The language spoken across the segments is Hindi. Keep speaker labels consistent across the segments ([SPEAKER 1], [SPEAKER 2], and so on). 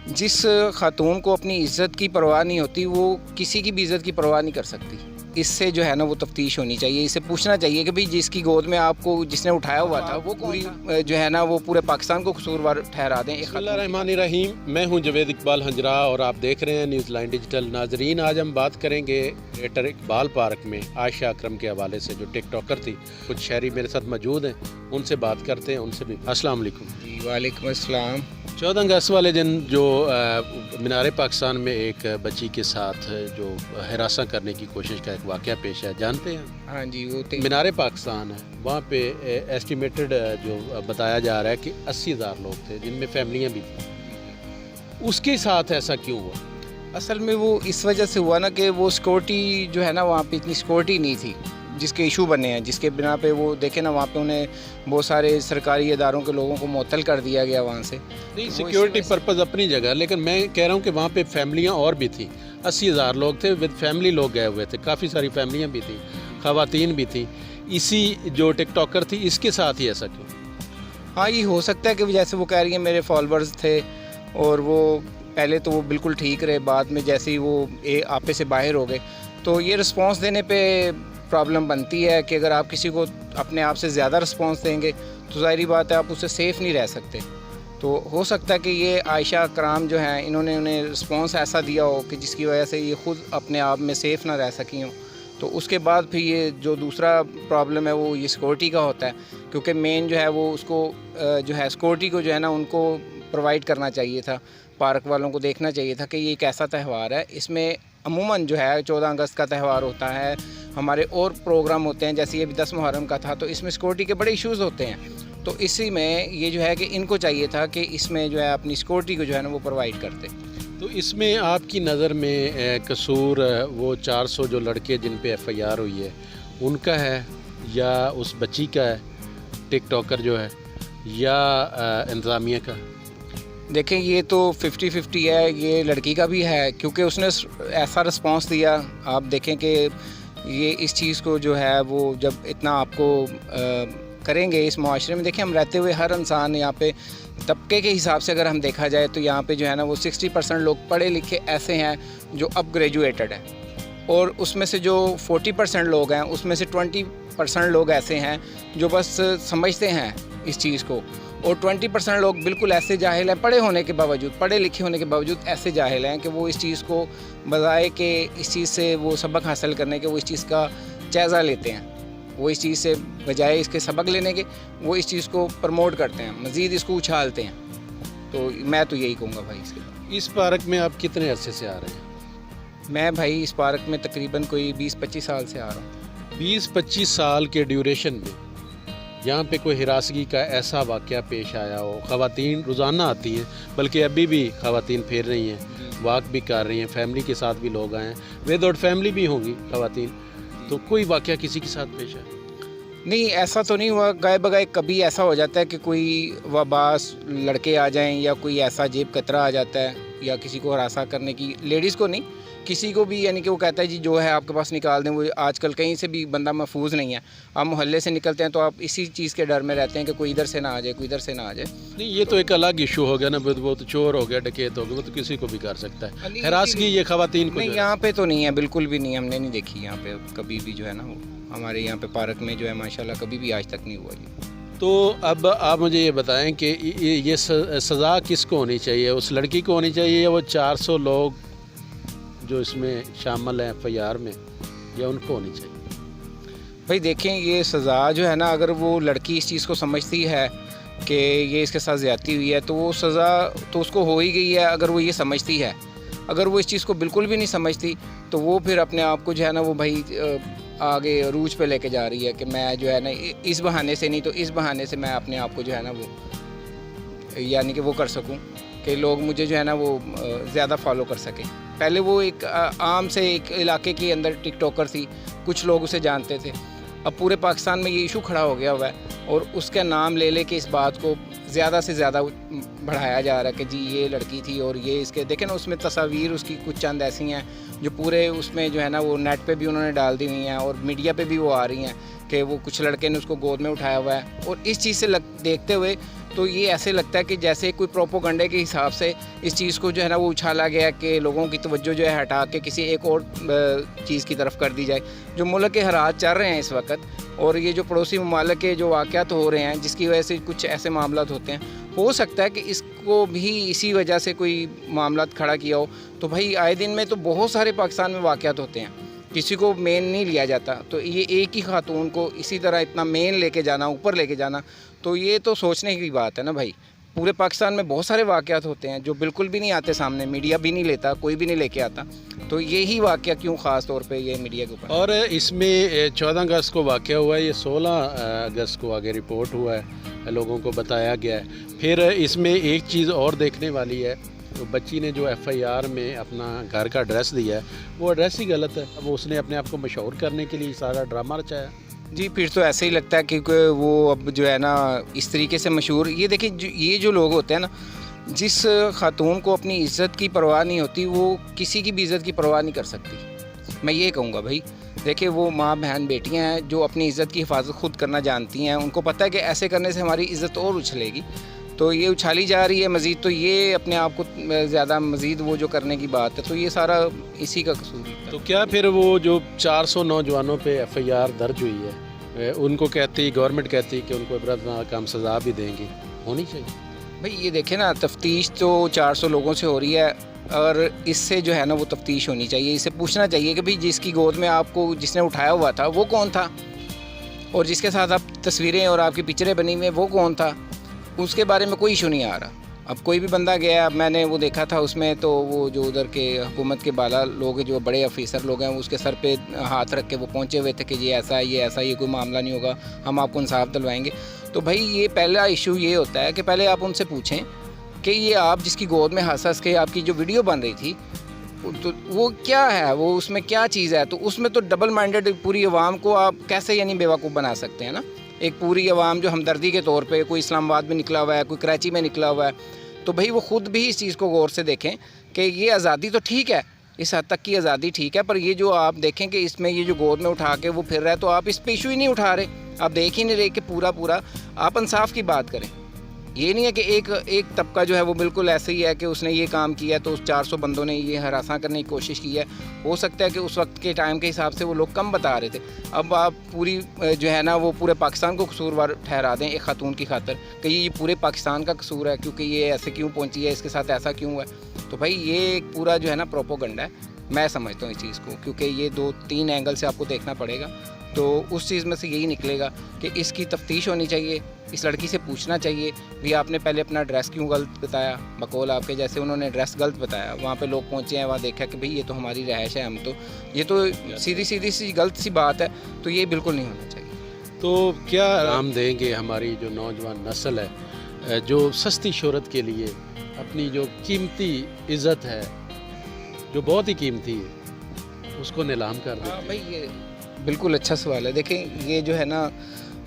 [SPEAKER 1] जिस खातून को अपनी इज़्ज़त की परवाह नहीं होती वो किसी की भी इज़्ज़त की परवाह नहीं कर सकती। इससे जो है ना वो तफ्तीश होनी चाहिए, इससे पूछना चाहिए कि भाई जिसकी गोद में आपको जिसने उठाया हुआ था वो पूरी जो है ना वो पूरे पाकिस्तान को कसूरवार ठहरा दें।
[SPEAKER 2] बिस्मिल्लाहिर्रहमानिर्रहीम, मैं हूं जवेद इकबाल हंजरा और आप देख रहे हैं न्यूज़ लाइन डिजिटल। नाजरीन, आज हम बात करेंगे ग्रेटर इकबाल पार्क में आयशा अकरम के हवाले से, जो टिकटॉकर थी। कुछ शहरी मेरे साथ मौजूद हैं, उनसे बात करते हैं। उनसे भी अस्सलाम वालेकुम।
[SPEAKER 1] जी वालेकुम अस्सलाम।
[SPEAKER 2] 14 अगस्त वाले दिन जो मीनार पाकिस्तान में एक बच्ची के साथ जो हिरासा करने की कोशिश का एक वाक़या पेश है, जानते हैं?
[SPEAKER 1] हाँ जी, वो
[SPEAKER 2] मीनार पाकिस्तान है, वहाँ पे एस्टिमेटेड जो बताया जा रहा है कि 80,000 लोग थे, जिनमें फैमिलियाँ भी थी। उसके साथ ऐसा क्यों हुआ?
[SPEAKER 1] असल में वो इस वजह से हुआ ना कि वो सिक्योरिटी जो है ना वहाँ पे इतनी सिक्योरिटी नहीं थी, जिसके इशू बने हैं, जिसके बिना पे वो देखे ना वहाँ पे उन्हें बहुत सारे सरकारी इदारों के लोगों को मुअत्तल कर दिया गया वहाँ से।
[SPEAKER 2] नहीं, सिक्योरिटी पर्पज़ अपनी जगह, लेकिन मैं कह रहा हूँ कि वहाँ पे फैमिलियाँ और भी थी। 80,000 लोग थे, विद फैमिली लोग गए हुए थे, काफ़ी सारी फैमिलियाँ भी थी, ख़वातीन भी थी। इसी जो टिकटॉकर थी इसके साथ ही ऐसा क्यों?
[SPEAKER 1] हाँ, ये हो सकता है कि जैसे वो कह रही है मेरे फॉलोअर्स थे और वो पहले तो वो बिल्कुल ठीक रहे, बाद में जैसे ही वो आपे से बाहर हो गए तो ये रिस्पॉन्स देने पे प्रॉब्लम बनती है कि अगर आप किसी को अपने आप से ज़्यादा रिस्पॉन्स देंगे तो ज़ाहिरी बात है आप उससे सेफ़ नहीं रह सकते। तो हो सकता है कि ये आयशा कराम जो हैं इन्होंने उन्हें रिस्पॉन्स ऐसा दिया हो कि जिसकी वजह से ये ख़ुद अपने आप में सेफ़ ना रह सकी हों। तो उसके बाद फिर ये जो दूसरा प्रॉब्लम है वो ये सिक्योरिटी का होता है, क्योंकि मेन जो है वो उसको जो है सिक्योरिटी को जो है ना उनको प्रोवाइड करना चाहिए था। पार्क वालों को देखना चाहिए था कि ये एक ऐसा त्यौहार है, इसमें अमूमन जो है 14 अगस्त का त्यौहार होता है, हमारे और प्रोग्राम होते हैं, जैसे ये भी 10 मुहर्रम का था, तो इसमें सिक्योरिटी के बड़े इश्यूज़ होते हैं। तो इसी में ये जो है कि इनको चाहिए था कि इसमें जो है अपनी सिक्योरिटी को जो है ना वो प्रोवाइड करते।
[SPEAKER 2] तो इसमें आपकी नज़र में कसूर वो 400 जो लड़के जिन पे FIR हुई है उनका है, या उस बच्ची का है टिकटॉकर जो है, या इंतज़ामिया का?
[SPEAKER 1] देखें, ये तो 50-50 है, ये लड़की का भी है, क्योंकि उसने ऐसा रिस्पॉन्स दिया। आप देखें कि ये इस चीज़ को जो है वो जब इतना आपको करेंगे इस माशरे में, देखें हम रहते हुए हर इंसान यहाँ पे तबके के हिसाब से अगर हम देखा जाए तो यहाँ पे जो है ना वो 60% लोग पढ़े लिखे ऐसे हैं जो अब ग्रेजुएटेड हैं, और उसमें से जो 40% लोग हैं उसमें से 20% लोग ऐसे हैं जो बस समझते हैं इस चीज़ को, और 20% लोग बिल्कुल ऐसे जाहिल हैं, पढ़े होने के बावजूद, पढ़े लिखे होने के बावजूद ऐसे जाहिल हैं कि वो इस चीज़ को बजाय कि इस चीज़ से वो सबक हासिल करने के वो इस चीज़ का जायज़ा लेते हैं। वो इस चीज़ से बजाय इसके सबक लेने के वो इस चीज़ को प्रमोट करते हैं, मज़ीद इसको उछालते हैं। तो मैं तो यही कहूँगा भाई इसके।
[SPEAKER 2] इस पार्क में आप कितने अरसे से आ रहे हैं?
[SPEAKER 1] मैं भाई इस पार्क में तकरीबन कोई 20-25 साल से आ रहा हूँ।
[SPEAKER 2] 20-25 साल के ड्यूरेशन में यहाँ पे कोई हिरासगी का ऐसा वाक़या पेश आया हो? ख़वातीन रोज़ाना आती हैं, बल्कि अभी भी ख़वातीन फिर रही हैं, वॉक भी कर रही हैं, फैमिली के साथ भी लोग आए हैं, विदाउट फैमिली भी होंगी ख़वातीन। तो कोई वाक़या किसी के साथ पेश आया?
[SPEAKER 1] नहीं, ऐसा तो नहीं हुआ। गाय बगाए कभी ऐसा हो जाता है कि कोई वबास लड़के आ जाएं या कोई ऐसा जेब कतरा आ जाता है, या किसी को हरासा करने की, लेडीज़ को नहीं किसी को भी, यानी कि वो कहता है जी जो है आपके पास निकाल दें। वो आजकल कहीं से भी बंदा महफूज नहीं है। आप मोहल्ले से निकलते हैं तो आप इसी चीज़ के डर में रहते हैं कि कोई इधर से ना आ जाए, कोई इधर से ना आ जाए।
[SPEAKER 2] नहीं, ये तो एक अलग इशू हो गया ना, वो तो चोर हो गया, डकैत हो गया, वो तो किसी को भी कर सकता है। हिरासगी ये ख़वातीन को
[SPEAKER 1] नहीं, यहाँ पे तो नहीं है, बिल्कुल भी नहीं, हमने नहीं देखी यहाँ पे कभी भी जो है ना वो हमारे यहाँ पे पार्क में जो है माशाल्लाह कभी भी आज तक नहीं हुआ जी।
[SPEAKER 2] तो अब आप मुझे ये बताएं कि ये सज़ा किसको होनी चाहिए? उस लड़की को होनी चाहिए, या वो 400 लोग जो इसमें शामिल हैं FIR में, या उनको होनी चाहिए?
[SPEAKER 1] भाई देखें, ये सज़ा जो है ना, अगर वो लड़की इस चीज़ को समझती है कि ये इसके साथ ज़्यादती हुई है तो वो सज़ा तो उसको हो ही गई है, अगर वो ये समझती है। अगर वो इस चीज़ को बिल्कुल भी नहीं समझती तो वो फिर अपने आप को जो है ना वो भाई आगे अरूज पे लेके जा रही है कि मैं जो है ना इस बहाने से नहीं तो इस बहाने से मैं अपने आप को जो है ना वो यानी कि वो कर सकूं कि लोग मुझे जो है ना वो ज़्यादा फॉलो कर सकें। पहले वो एक आम से एक इलाके के अंदर टिकटॉकर थी, कुछ लोग उसे जानते थे। अब पूरे पाकिस्तान में ये इशू खड़ा हो गया हुआ है और उसका नाम ले ले के इस बात को ज़्यादा से ज़्यादा बढ़ाया जा रहा है कि जी ये लड़की थी और ये इसके देखें ना उसमें तस्वीर उसकी कुछ चंद ऐसी हैं जो पूरे उसमें जो है ना वो नेट पे भी उन्होंने डाल दी हुई हैं और मीडिया पे भी वो आ रही हैं कि वो कुछ लड़के ने उसको गोद में उठाया हुआ है। और इस चीज़ से देखते हुए तो ये ऐसे लगता है कि जैसे कोई प्रोपोगंडे के हिसाब से इस चीज़ को जो है ना वो उछाला गया कि लोगों की तवज्जो जो है हटा के किसी एक और चीज़ की तरफ कर दी जाए। जो मुल्क के हालात चल रहे हैं इस वक्त और ये जो पड़ोसी ममालिक के जो वाक़यात हो रहे हैं जिसकी वजह से कुछ ऐसे मामलात होते हैं, हो सकता है कि इसको भी इसी वजह से कोई मामलात खड़ा किया हो। तो भाई आए दिन में तो बहुत सारे पाकिस्तान में वाक़यात होते हैं, किसी को मेन नहीं लिया जाता। तो ये एक ही खातून को इसी तरह इतना मेन लेके जाना, ऊपर लेके जाना, तो ये तो सोचने की बात है ना भाई। पूरे पाकिस्तान में बहुत सारे वाक़यात होते हैं जो बिल्कुल भी नहीं आते सामने, मीडिया भी नहीं लेता, कोई भी नहीं लेके आता। तो यही वाक़या क्यों ख़ास तौर पे ये मीडिया के ऊपर।
[SPEAKER 2] और इसमें 14 अगस्त को वाक़या हुआ है, ये 16 अगस्त को आगे रिपोर्ट हुआ है, लोगों को बताया गया है। फिर इसमें एक चीज़ और देखने वाली है, तो बच्ची ने जो FIR में अपना घर का एड्रेस दिया है वो एड्रेस ही गलत है। अब उसने अपने आप को मशहूर करने के लिए सारा ड्रामा रचाया।
[SPEAKER 1] जी, फिर तो ऐसे ही लगता है कि वो अब जो है ना इस तरीके से मशहूर, ये देखिए ये जो लोग होते हैं ना, जिस खातून को अपनी इज़्ज़त की परवाह नहीं होती वो किसी की भी इज़्ज़त की परवाह नहीं कर सकती। मैं ये कहूँगा भाई, देखिए वो माँ बहन बेटियाँ हैं जो अपनी इज़्ज़त की हिफाजत खुद करना जानती हैं। उनको पता है कि ऐसे करने से हमारी इज़्ज़त और उछलेगी, तो ये उछाली जा रही है मज़ीद, तो ये अपने आप को ज़्यादा मज़ीद वो जो करने की बात है, तो ये सारा इसी का कसूर है।
[SPEAKER 2] तो क्या फिर वो जो 400 नौजवानों पे FIR दर्ज हुई है, उनको कहती गवर्नमेंट कहती कि उनको इबरतनाक हम सज़ा भी देंगी, होनी चाहिए?
[SPEAKER 1] भाई ये देखें ना, तफ्तीश तो 400 लोगों से हो रही है और इससे जो है ना वो तफ्तीश होनी चाहिए। इसे पूछना चाहिए कि भाई जिसकी गोद में आपको जिसने उठाया हुआ था वो कौन था, और जिसके साथ आप तस्वीरें और आपकी पिक्चरें बनी हुई हैं वो कौन था, उसके बारे में कोई इशू नहीं आ रहा। अब कोई भी बंदा गया, मैंने वो देखा था उसमें, तो वो जो उधर के हुकूमत के बाला लोग जो बड़े अफीसर लोग हैं उसके सर पे हाथ रख के वो पहुंचे हुए थे कि ये ऐसा है, ये ऐसा, ये कोई मामला नहीं होगा, हम आपको इंसाफ दिलवाएंगे। तो भाई ये पहला इशू ये होता है कि पहले आप उनसे पूछें कि ये आप जिसकी गोद में हंस हंस के आपकी जो वीडियो बन रही थी तो वो क्या है, वो उसमें क्या चीज़ है। तो उसमें तो डबल माइंडेड पूरी आवाम को आप कैसे यानी बेवकूफ़ बना सकते हैं ना। एक पूरी आवाम जो हमदर्दी के तौर पे, कोई इस्लामाबाद में निकला हुआ है, कोई कराची में निकला हुआ है, तो भाई वो ख़ुद भी इस चीज़ को गौर से देखें कि ये आज़ादी तो ठीक है, इस हद तक की आज़ादी ठीक है, पर ये जो आप देखें कि इसमें ये जो गोद में उठा के वो फिर रहा है, तो आप इस पे इशू ही नहीं उठा रहे, आप देख ही नहीं रहे कि पूरा आप इंसाफ की बात करें। ये नहीं है कि एक तबका जो है वो बिल्कुल ऐसे ही है कि उसने ये काम किया तो उस 400 बंदों ने ये हरासा करने की कोशिश की है। हो सकता है कि उस वक्त के टाइम के हिसाब से वो लोग कम बता रहे थे। अब आप पूरी जो है ना वो पूरे पाकिस्तान को कसूरवार ठहरा दें एक खातून की खातर कि ये पूरे पाकिस्तान का कसूर है क्योंकि ये ऐसे क्यों पहुंची है, इसके साथ ऐसा क्यों हुआ है। तो भाई ये एक पूरा जो है ना प्रोपोगंडा है, मैं समझता हूँ इस चीज़ को, क्योंकि ये 2-3 एंगल से आपको देखना पड़ेगा। तो उस चीज़ में से यही निकलेगा कि इसकी तफ्तीश होनी चाहिए, इस लड़की से पूछना चाहिए भी आपने पहले अपना एड्रेस क्यों गलत बताया। बकौल आपके जैसे उन्होंने एड्रेस गलत बताया, वहाँ पे लोग पहुँचे हैं, वहाँ देखा कि भाई ये तो हमारी रहायश है, हम तो ये तो सीधी सी गलत सी बात है, तो ये बिल्कुल नहीं होना चाहिए।
[SPEAKER 2] तो क्या हम देंगे हमारी जो नौजवान नस्ल है जो सस्ती शोहरत के लिए अपनी जो कीमती इज़्ज़त है जो बहुत ही कीमती है उसको नीलाम कर देते हैं?
[SPEAKER 1] भाई ये बिल्कुल अच्छा सवाल है। देखें ये जो है ना,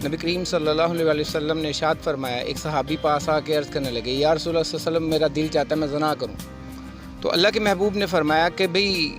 [SPEAKER 1] नबी करीम सल्लल्लाहु अलैहि वसल्लम ने इरशाद फरमाया, एक सहाबी पास आके अर्ज़ करने लगे, या रसूलुल्लाह सल्लल्लाहु अलैहि वसल्लम मेरा दिल चाहता है मैं ज़ना करूं। तो अल्लाह के महबूब ने फरमाया कि भाई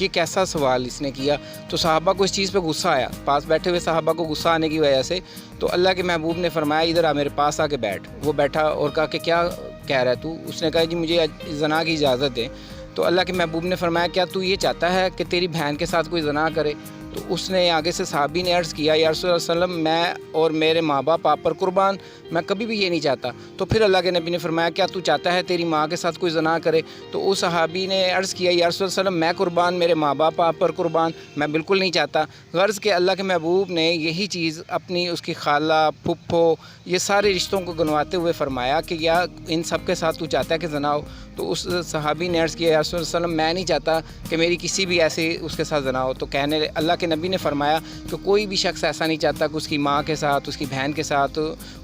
[SPEAKER 1] ये कैसा सवाल इसने किया। तो सहाबा को इस चीज़ पे गुस्सा आया, पास बैठे हुए सहाबा को गुस्सा आने की वजह से तो अल्लाह के महबूब ने फरमाया इधर आ मेरे पास आके बैठ। वो बैठा और कहा कि क्या कह रहा है तू। उसने कहा जी मुझे ज़ना की इजाज़त दे। तो अल्लाह के महबूब ने फरमाया क्या तू ये चाहता है कि तेरी बहन के साथ कोई ज़ना करे। तो उसने आगे से सहाबी ने अर्ज़ किया, या रसूल सल्लम मैं और मेरे माँ बाप आप पर कुर्बान, मैं कभी भी ये नहीं चाहता। तो फिर अल्लाह के नबी ने फरमाया क्या तू चाहता है तेरी माँ के साथ कोई ज़ना करे। तो उस सहाबी ने अर्ज़ किया, या रसूल सल्लम मैं कुर्बान, मेरे माँ बाप आप पर कुर्बान, मैं बिल्कुल नहीं चाहता। गर्ज़ के अल्लाह के महबूब ने यही चीज़ अपनी उसकी खाला फुप्पो ये सारे रिश्तों को गिनवाते हुए फरमाया कि या इन सब के साथ तू चाहता है कि ज़ना हो। तो उस सहाबी ने अर्ज़ किया, या रसूल सल्लम मैं नहीं चाहता कि मेरी किसी भी ऐसे उसके साथ ज़ना हो। तो कहने अल्लाह के नबी ने फरमाया कि कोई भी शख्स ऐसा नहीं चाहता कि उसकी माँ के साथ, उसकी बहन के साथ,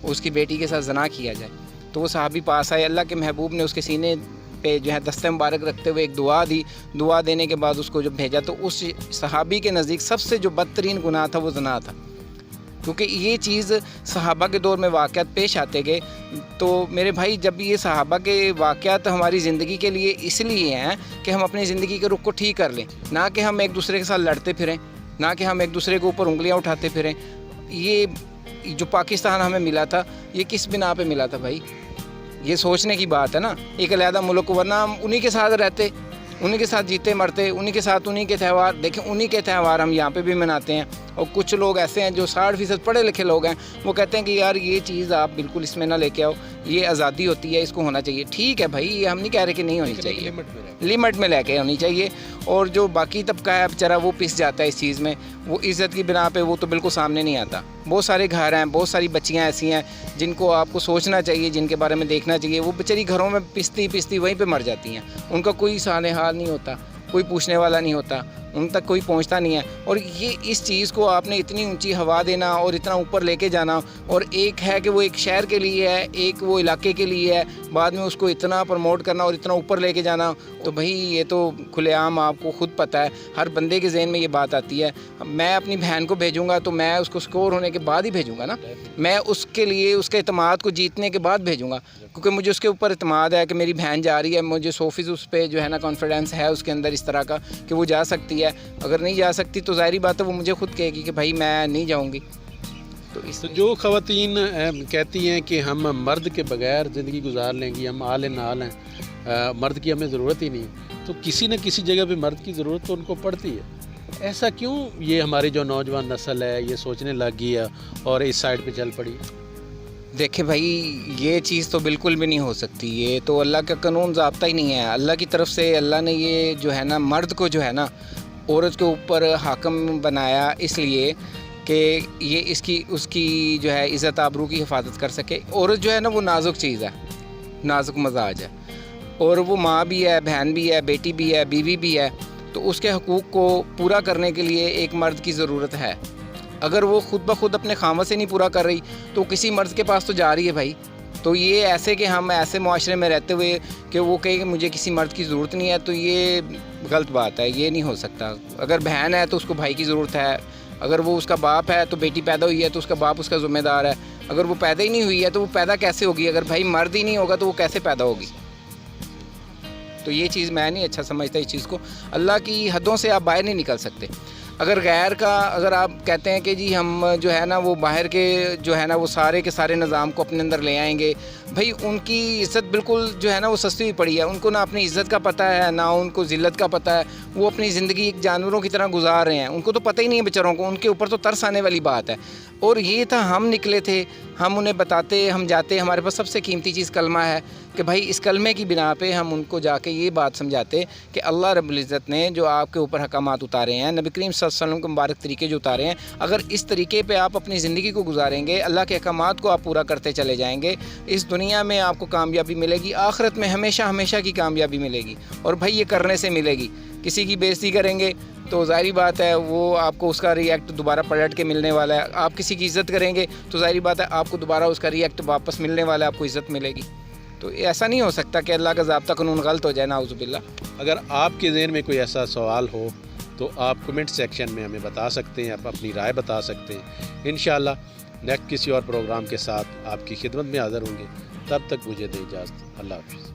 [SPEAKER 1] उसकी बेटी के साथ ज़ना किया जाए। तो वो सहाबी पास आए, अल्लाह के महबूब ने उसके सीने पे जो है दस्ते मुबारक रखते हुए एक दुआ दी। दुआ देने के बाद उसको जब भेजा तो उस सहाबी के नज़दीक सबसे जो बदतरीन गुनाह था वो ज़ना था, क्योंकि ये चीज़ सहाबा के दौर में वाक़यात पेश आते गए। तो मेरे भाई जब ये सहाबा के वाक़यात हमारी ज़िंदगी के लिए इसलिए हैं कि हम अपनी ज़िंदगी के रुख को ठीक कर लें, ना कि हम एक दूसरे के साथ लड़ते फिरें, ना कि हम एक दूसरे के ऊपर उंगलियां उठाते फिरें। ये जो पाकिस्तान हमें मिला था ये किस बिना पे मिला था भाई? ये सोचने की बात है ना, एक अलहदा मुल्क, वरना हम उन्हीं के साथ रहते, उन्हीं के साथ जीते मरते, उन्हीं के साथ उन्हीं के त्यौहार। देखें, उन्हीं के त्यौहार हम यहाँ पे भी मनाते हैं। और कुछ लोग ऐसे हैं जो 60% पढ़े लिखे लोग हैं, वो कहते हैं कि यार ये चीज़ आप बिल्कुल इसमें ना लेके आओ, ये आज़ादी होती है, इसको होना चाहिए। ठीक है भाई, ये हम नहीं कह रहे कि नहीं होनी चाहिए, लिमिट में लेके होनी चाहिए। और जो बाकी तबका है बेचारा, वो पिस जाता है इस चीज़ में, वो इज़्ज़त की बिना पे वो तो बिल्कुल सामने नहीं आता। बहुत सारे घर हैं, बहुत सारी बच्चियाँ ऐसी हैं जिनको आपको सोचना चाहिए, जिनके बारे में देखना चाहिए। वो बेचारी घरों में पिसती पिसती वहीं पे मर जाती हैं, उनका कोई साले हाल नहीं होता, कोई पूछने वाला नहीं होता, उन तक कोई पहुंचता नहीं है। और ये इस चीज़ को आपने इतनी ऊंची हवा देना और इतना ऊपर लेके जाना, और एक है कि वो एक शहर के लिए है, एक वो इलाके के लिए है, बाद में उसको इतना प्रमोट करना और इतना ऊपर लेके जाना, तो भाई ये तो खुलेआम आपको खुद पता है, हर बंदे के जहन में ये बात आती है। मैं अपनी बहन को भेजूँगा तो मैं उसको स्कोर होने के बाद ही भेजूँगा ना, मैं उसके लिए उसके एतमाद को जीतने के बाद भेजूँगा, क्योंकि मुझे उसके ऊपर एतमाद है कि मेरी बहन जा रही है, मुझे 100% उस पर जो है ना कॉन्फिडेंस है उसके अंदर इस तरह का कि वो जा सकती है। अगर नहीं जा सकती तो ज़ाहिर बात है वो मुझे खुद कहेगी कि भाई मैं नहीं जाऊंगी। तो
[SPEAKER 2] जो ख़वातीन कहती हैं कि हम मर्द के बगैर ज़िंदगी गुजार लेंगी, हम आल नाल हैं, मर्द की हमें ज़रूरत ही नहीं, तो किसी न किसी जगह पे मर्द की ज़रूरत तो उनको पड़ती है। ऐसा क्यों ये हमारी जो नौजवान नस्ल है ये सोचने लग गई है और इस साइड पे चल पड़ी?
[SPEAKER 1] देखिए भाई, ये चीज़ तो बिल्कुल भी नहीं हो सकती, ये तो अल्लाह का कानून ज़ाब्ता ही नहीं है। अल्लाह की तरफ से अल्लाह ने ये जो है ना मर्द को जो है ना औरत के ऊपर हाकम बनाया, इसलिए कि ये इसकी उसकी जो है इज़्ज़त आबरू की हिफाजत कर सके। औरत जो है ना वो नाजुक चीज़ है, नाजुक मजाज है, और वो माँ भी है, बहन भी है, बेटी भी है, बीवी भी है, तो उसके हकूक़ को पूरा करने के लिए एक मर्द की ज़रूरत है। अगर वो खुद ब खुद अपने खामत से नहीं पूरा कर रही तो किसी मर्द के पास तो जा रही है भाई। तो ये ऐसे कि हम ऐसे मुआशरे में रहते हुए कि वो कहे कि मुझे किसी मर्द की ज़रूरत नहीं है, तो ये गलत बात है, ये नहीं हो सकता। अगर बहन है तो उसको भाई की ज़रूरत है, अगर वो उसका बाप है तो बेटी पैदा हुई है तो उसका बाप उसका ज़िम्मेदार है, अगर वो पैदा ही नहीं हुई है तो वो पैदा कैसे होगी? अगर भाई मर्द ही नहीं होगा तो वो कैसे पैदा होगी? तो ये चीज़ मैं नहीं अच्छा समझता इस चीज़ को। अल्लाह की हदों से आप बाहर नहीं निकल सकते। अगर गैर का, अगर आप कहते हैं कि जी हम जो है ना वो बाहर के जो है ना वो सारे के सारे निज़ाम को अपने अंदर ले आएंगे, भाई उनकी इज़्ज़त बिल्कुल जो है ना वो सस्ती हुई पड़ी है। उनको ना अपनी इज़्ज़त का पता है, ना उनको ज़िल्लत का पता है। वो अपनी ज़िंदगी एक जानवरों की तरह गुजार रहे हैं, उनको तो पता ही नहीं है बेचारों को, उनके ऊपर तो तरस आने वाली बात है। और ये था, हम निकले थे, हम उन्हें बताते, हम जाते, हमारे पास सबसे कीमती चीज़ कलमा है कि भाई इस कलमे की बिना पे हम उनको जाके ये बात समझाते कि अल्लाह रब्बुल इज़्ज़त ने जो आपके ऊपर हकामात उतारे हैं, नबी करीम सल्लल्लाहु अलैहि वसल्लम के मुबारक तरीके जो उतारे हैं, अगर इस तरीके पे आप अपनी ज़िंदगी को गुजारेंगे, अल्लाह के हकामात को आप पूरा करते चले जाएंगे, इस दुनिया में आपको कामयाबी मिलेगी, आखिरत में हमेशा हमेशा की कामयाबी मिलेगी। और भाई ये करने से मिलेगी। किसी की बेइज्जती करेंगे तो ज़ाहिर बात है वो आपको उसका रिएक्ट दोबारा पलट के मिलने वाला है। आप किसी की इज़्ज़त करेंगे तो ज़ाहिर बात है आपको दोबारा उसका रिएक्ट वापस मिलने वाला है, आपको इज़्ज़त मिलेगी। तो ऐसा नहीं हो सकता कि अल्लाह का ज़ाब्ता कानून गलत हो जाए, नाउज़ुबिल्लाह।
[SPEAKER 2] अगर आपके ज़हन में कोई ऐसा सवाल हो तो आप कमेंट सेक्शन में हमें बता सकते हैं, आप अपनी राय बता सकते हैं। इंशाअल्लाह नेक्स्ट किसी और प्रोग्राम के साथ आपकी खिदमत में हाज़िर होंगे। तब तक मुझे दें इजाज़त। अल्लाह हाफ़िज़।